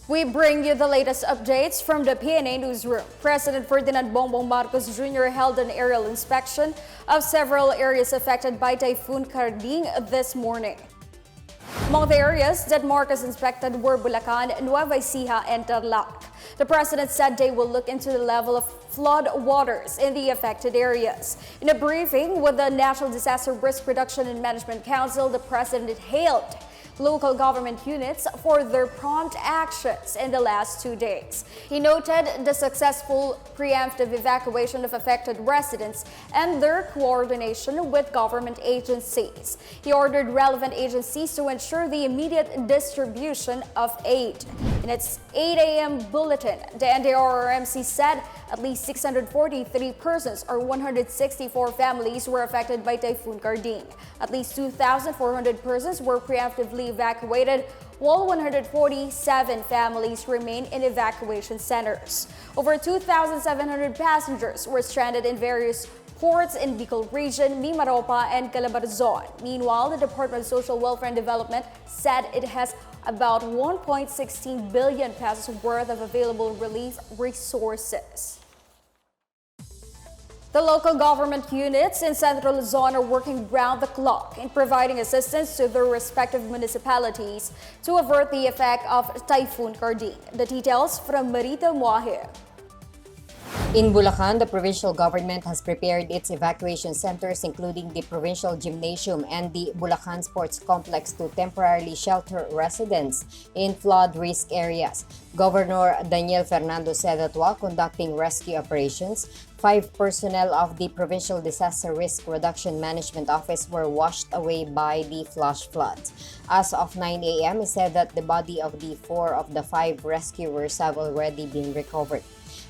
We bring you the latest updates from the Pna Newsroom. President Ferdinand Bongbong Marcos Jr. held an aerial inspection of several areas affected by Typhoon Karding this morning. Among the areas that Marcos inspected were Bulacan, Nueva Ecija, and Tarlac. The president said they will look into the level of flood waters in the affected areas. In a briefing with the National Disaster Risk Reduction and Management Council, the president hailed local government units for their prompt actions in the last 2 days. He noted the successful preemptive evacuation of affected residents and their coordination with government agencies. He ordered relevant agencies to ensure the immediate distribution of aid. In its 8 a.m. bulletin, the NDRRMC said at least 643 persons or 164 families were affected by Typhoon Karding. At least 2,400 persons were preemptively evacuated, while 147 families remain in evacuation centers. Over 2,700 passengers were stranded in various ports in Bicol Region, Mimaropa, and Calabarzon. Meanwhile, the Department of Social Welfare and Development said it has about 1.16 billion pesos worth of available relief resources. The local government units in Central Luzon are working round the clock in providing assistance to their respective municipalities to avert the effect of Typhoon Karding. The details from Marita Muahe. In Bulacan, the provincial government has prepared its evacuation centers, including the provincial gymnasium and the Bulacan Sports Complex, to temporarily shelter residents in flood risk areas. Governor Daniel Fernando said that while conducting rescue operations, 5 personnel of the Provincial Disaster Risk Reduction Management Office were washed away by the flash floods. As of 9 a.m., he said that the body of the 4 of the 5 rescuers have already been recovered.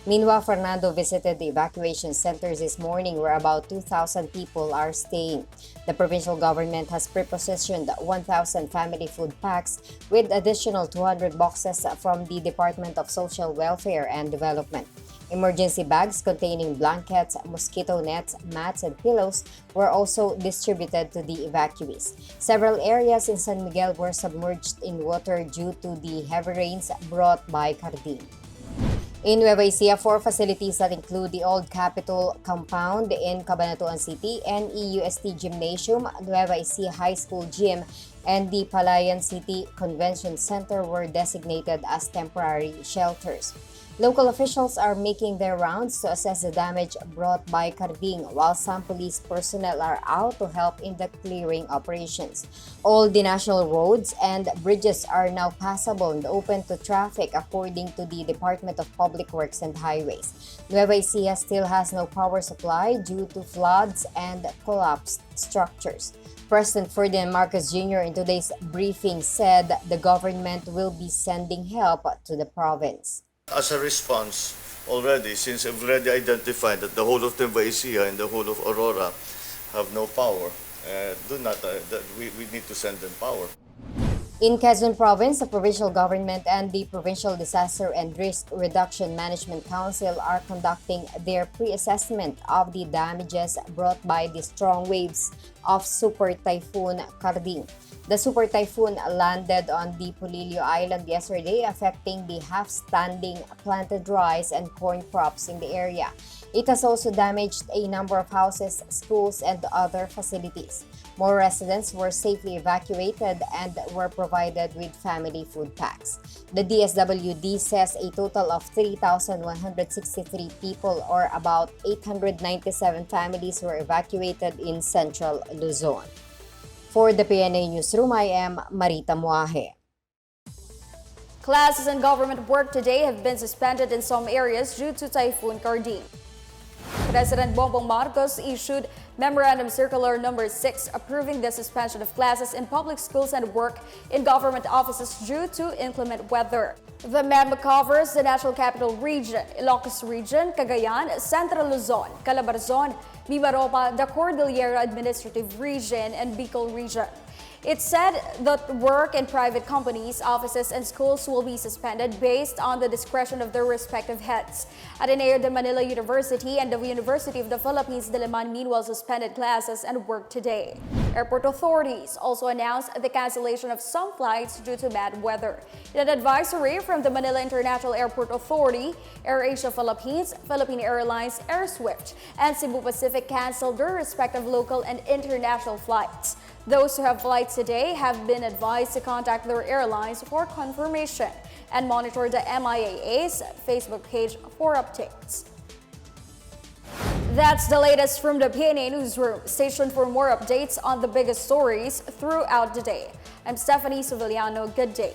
Meanwhile, Fernando visited the evacuation centers this morning where about 2,000 people are staying. The provincial government has prepositioned 1,000 family food packs with additional 200 boxes from the Department of Social Welfare and Development. Emergency bags containing blankets, mosquito nets, mats, and pillows were also distributed to the evacuees. Several areas in San Miguel were submerged in water due to the heavy rains brought by Karding. In Nueva Ecija, 4 facilities that include the Old Capitol Compound in Cabanatuan City, NEUST Gymnasium, Nueva Ecija High School Gym, and the Palayan City Convention Center were designated as temporary shelters. Local officials are making their rounds to assess the damage brought by Karding, while some police personnel are out to help in the clearing operations. All the national roads and bridges are now passable and open to traffic, according to the Department of Public Works and Highways. Nueva Ecija still has no power supply due to floods and collapsed structures. President Ferdinand Marcos Jr. in today's briefing said the government will be sending help to the province. As a response, already, since I've already identified that the whole of Nueva Ecija and the whole of Aurora have no power, we need to send them power. In Quezon Province, the provincial government and the Provincial Disaster and Risk Reduction Management Council are conducting their pre-assessment of the damages brought by the strong waves of Super Typhoon Karding. The Super Typhoon landed on the Polillo Island yesterday, affecting the half-standing planted rice and corn crops in the area. It has also damaged a number of houses, schools, and other facilities. More residents were safely evacuated and were provided with family food packs. The DSWD says a total of 3,163 people, or about 897 families, were evacuated in Central Luzon. For the Pna Newsroom, I am Marita Muahe. Classes and government work today have been suspended in some areas due to Typhoon Karding. President Bongbong Marcos issued Memorandum Circular Number 6 approving the suspension of classes in public schools and work in government offices due to inclement weather. The memo covers the National Capital Region, Ilocos Region, Cagayan, Central Luzon, Calabarzon, Mimaropa, the Cordillera Administrative Region, and Bicol Region. It said that work in private companies, offices, and schools will be suspended based on the discretion of their respective heads. Ateneo de Manila University and the University of the Philippines, Diliman, meanwhile suspended classes and work today. Airport authorities also announced the cancellation of some flights due to bad weather. In an advisory from the Manila International Airport Authority, AirAsia Philippines, Philippine Airlines, AirSwift, and Cebu Pacific canceled their respective local and international flights. Those who have flights today have been advised to contact their airlines for confirmation and monitor the MIAA's Facebook page for updates. That's the latest from the Pna Newsroom. Stay tuned for more updates on the biggest stories throughout the day. I'm Stephanie Sevillano. Good day.